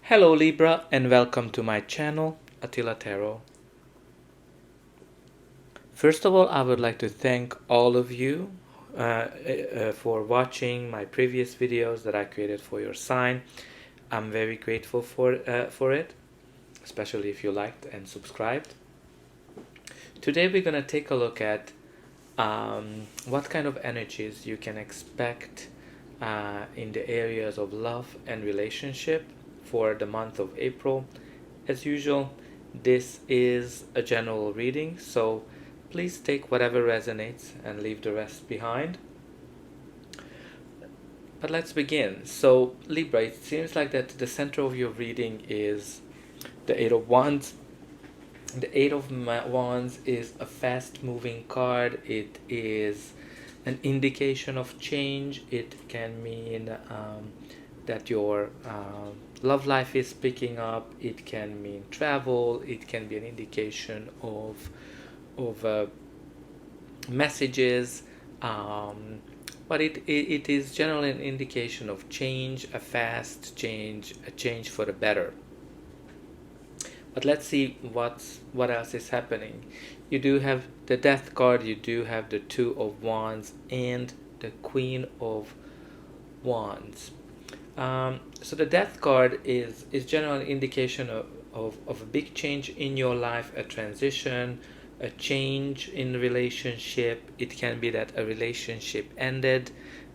Hello Libra and welcome to my channel, Attila Tarot. First of all, I would like to thank all of you for watching my previous videos that I created for your sign. I'm very grateful for it, especially if you liked and subscribed. Today we're going to take a look at what kind of energies you can expect in the areas of love and relationship for the month of April. As usual, this is a general reading, so please take whatever resonates and leave the rest behind. But let's begin. So Libra, it seems like that the center of your reading is the Eight of Wands. The Eight of Wands is a fast-moving card. It is an indication of change. It can mean that your love life is picking up. It can mean travel. It can be an indication of messages. But it is generally an indication of change, a fast change, a change for the better. But let's see what else is happening. You do have the Death card, you do have the Two of Wands, and the Queen of Wands. So the Death card is generally an indication of a big change in your life, a transition, a change in the relationship. It can be that a relationship ended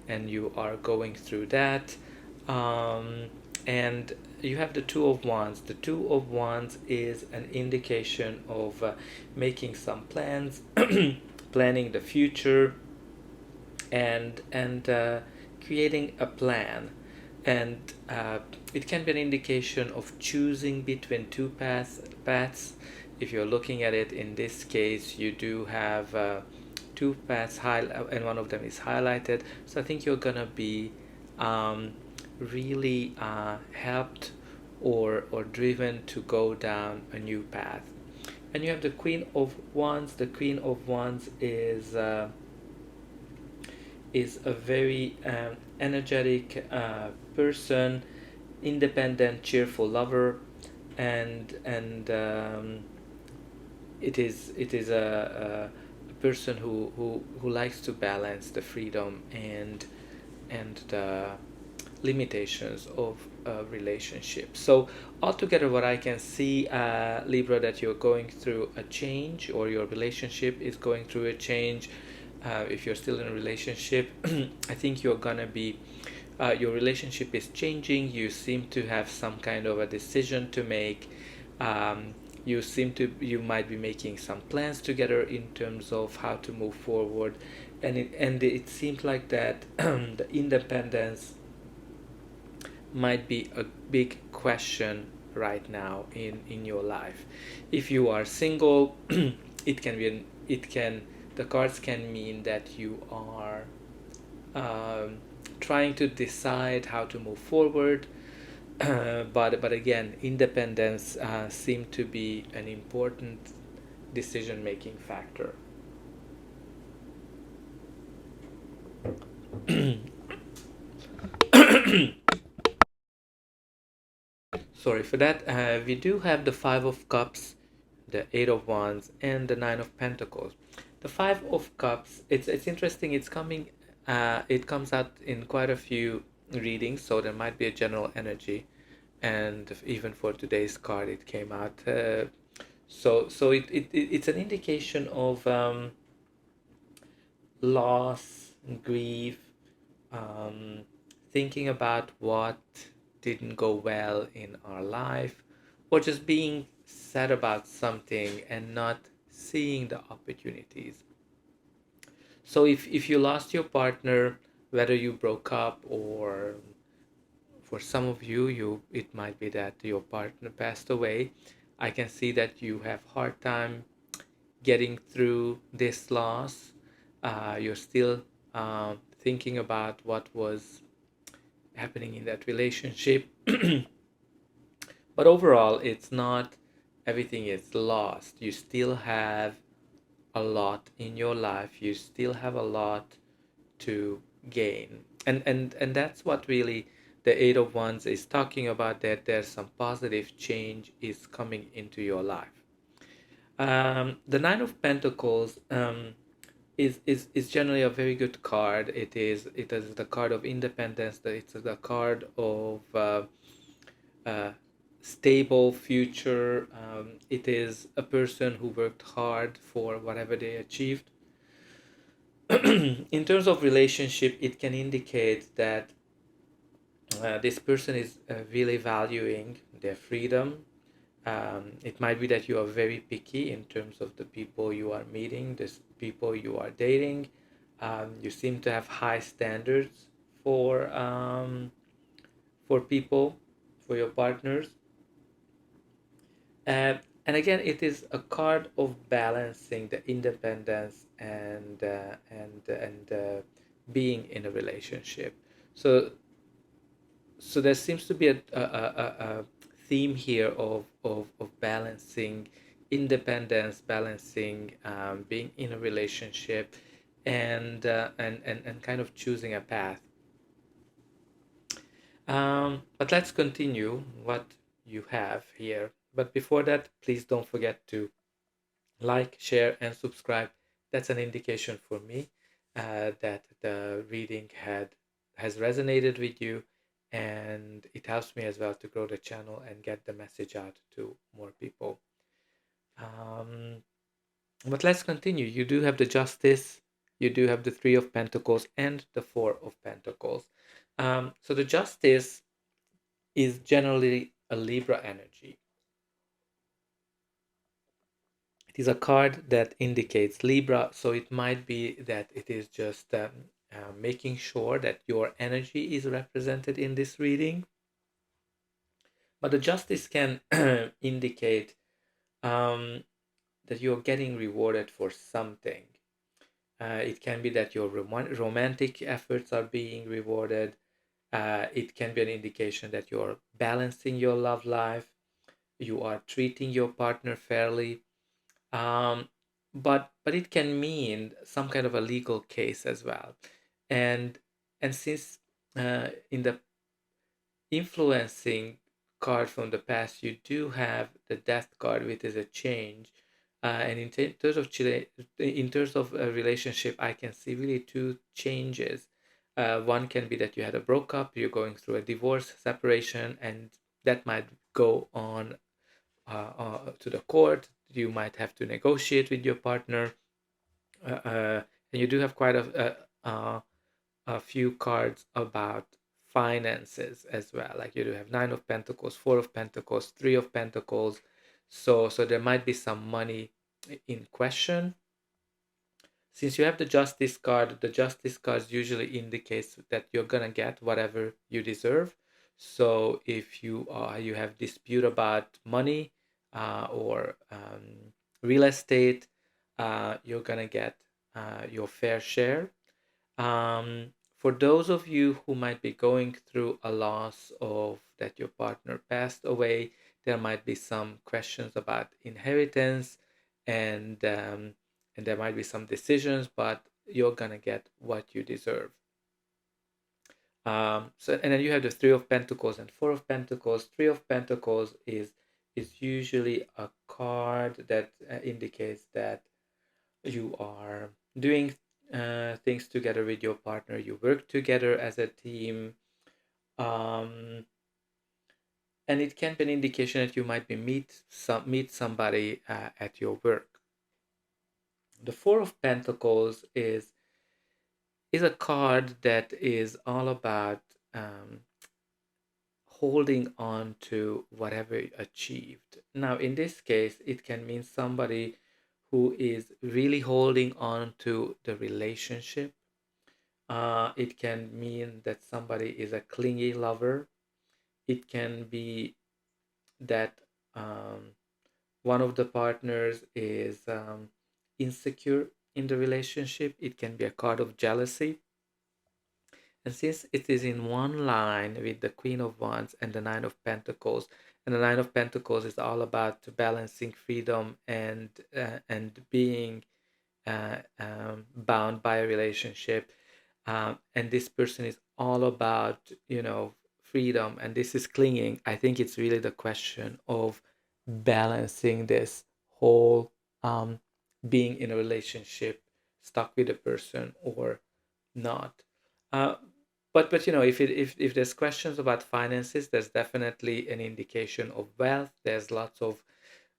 and you are going through that. And you have the Two of Wands. The Two of Wands is an indication of making some plans, planning the future, and creating a plan. And it can be an indication of choosing between two paths. If you're looking at it in this case, you do have two paths, and one of them is highlighted. So I think you're gonna be really helped or driven to go down a new path. And you have the Queen of Wands. The Queen of Wands is a very energetic person, independent, cheerful lover, and it is a person who likes to balance the freedom and the limitations of a relationship. So altogether, what I can see, Libra, that you're going through a change, or your relationship is going through a change. If you're still in a relationship, I think you're gonna be your relationship is changing. You seem to have some kind of a decision to make. You might be making some plans together in terms of how to move forward, and it seems like that the independence might be a big question right now in your life. If you are single, the cards can mean that you are trying to decide how to move forward. But again, independence seems to be an important decision-making factor. Sorry for that. We do have the Five of Cups, the Eight of Wands, and the Nine of Pentacles. The Five of Cups, it's interesting. It comes out in quite a few readings, so there might be a general energy, and even for today's card, it came out. It's an indication of loss, grief, thinking about what didn't go well in our life, or just being sad about something and not seeing the opportunities. So if you lost your partner, whether you broke up, or for some of you it might be that your partner passed away, I can see that you have hard time getting through this loss. You're still thinking about what was happening in that relationship. But overall, it's not everything is lost. You still have a lot in your life. You still have a lot to gain. And that's what really the Eight of Wands is talking about that there's some positive change is coming into your life. The Nine of Pentacles is generally a very good card. It is the card of independence. It's the card of uh, stable future. It is a person who worked hard for whatever they achieved. In terms of relationship, it can indicate that this person is really valuing their freedom. It might be that you are very picky in terms of the people you are meeting, the people you are dating. You seem to have high standards for people, for your partners. And again, it is a card of balancing the independence and being in a relationship. So so there seems to be a theme here of balancing independence, balancing being in a relationship, and kind of choosing a path. But let's continue what you have here. But before that, please don't forget to like, share, and subscribe. That's an indication for me that the reading has resonated with you, and it helps me as well to grow the channel and get the message out to more people. Um, but let's continue. You do have the Justice, you do have the Three of Pentacles, and the Four of Pentacles. So the Justice is generally a Libra energy. It is a card that indicates Libra, so it might be that it is just making sure that your energy is represented in this reading. But the Justice can indicate um, that you're getting rewarded for something. It can be that your romantic efforts are being rewarded. It can be an indication that you're balancing your love life. You are treating your partner fairly. um, but it can mean some kind of a legal case as well, and since in the influencing card from the past you do have the Death card, which is a change, and terms of in terms of a relationship, I can see really two changes. One can be that you had a broke up, you're going through a divorce, separation, and that might go on to the court. You might have to negotiate with your partner, and you do have quite a few cards about finances as well. Like you do have Nine of Pentacles, Four of Pentacles, Three of Pentacles. So there might be some money in question. Since you have the Justice card usually indicates that you're gonna get whatever you deserve. So if you have dispute about money or real estate, you're gonna get your fair share. For those of you who might be going through a loss of that your partner passed away, there might be some questions about inheritance, and and there might be some decisions, but you're gonna get what you deserve. And then you have the Three of Pentacles and Four of Pentacles. Three of Pentacles is usually a card that indicates that you are doing things together with your partner. You work together as a team, um, and it can be an indication that you might be meet somebody at your work. The Four of Pentacles is a card that is all about holding on to whatever you achieved. Now, in this case, it can mean somebody who is really holding on to the relationship. It can mean that somebody is a clingy lover. It can be that one of the partners is insecure in the relationship. It can be a card of jealousy. And since it is in one line with the Queen of Wands and the Nine of Pentacles, and the Nine of Pentacles is all about balancing freedom and being bound by a relationship, and this person is all about freedom and this is clinging, I think it's really the question of balancing this whole being in a relationship, stuck with a person or not. Uh, but you know, if there's questions about finances, there's definitely an indication of wealth. There's lots of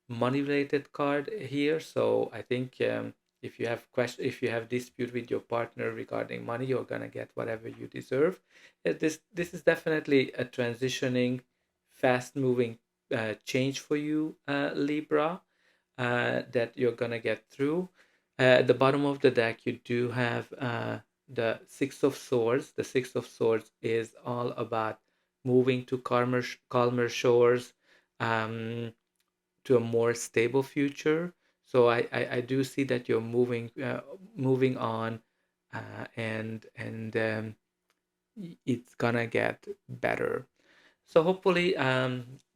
money related card here, so I think if you have if you have dispute with your partner regarding money, you're gonna get whatever you deserve. This is definitely a transitioning, fast moving change for you, Libra, that you're gonna get through. At the bottom of the deck, you do have the Six of Swords. The Six of Swords is all about moving to calmer shores, um, to a more stable future. So I do see that you're moving on, and it's gonna get better. So hopefully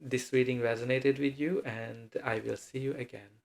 this reading resonated with you, and I will see you again.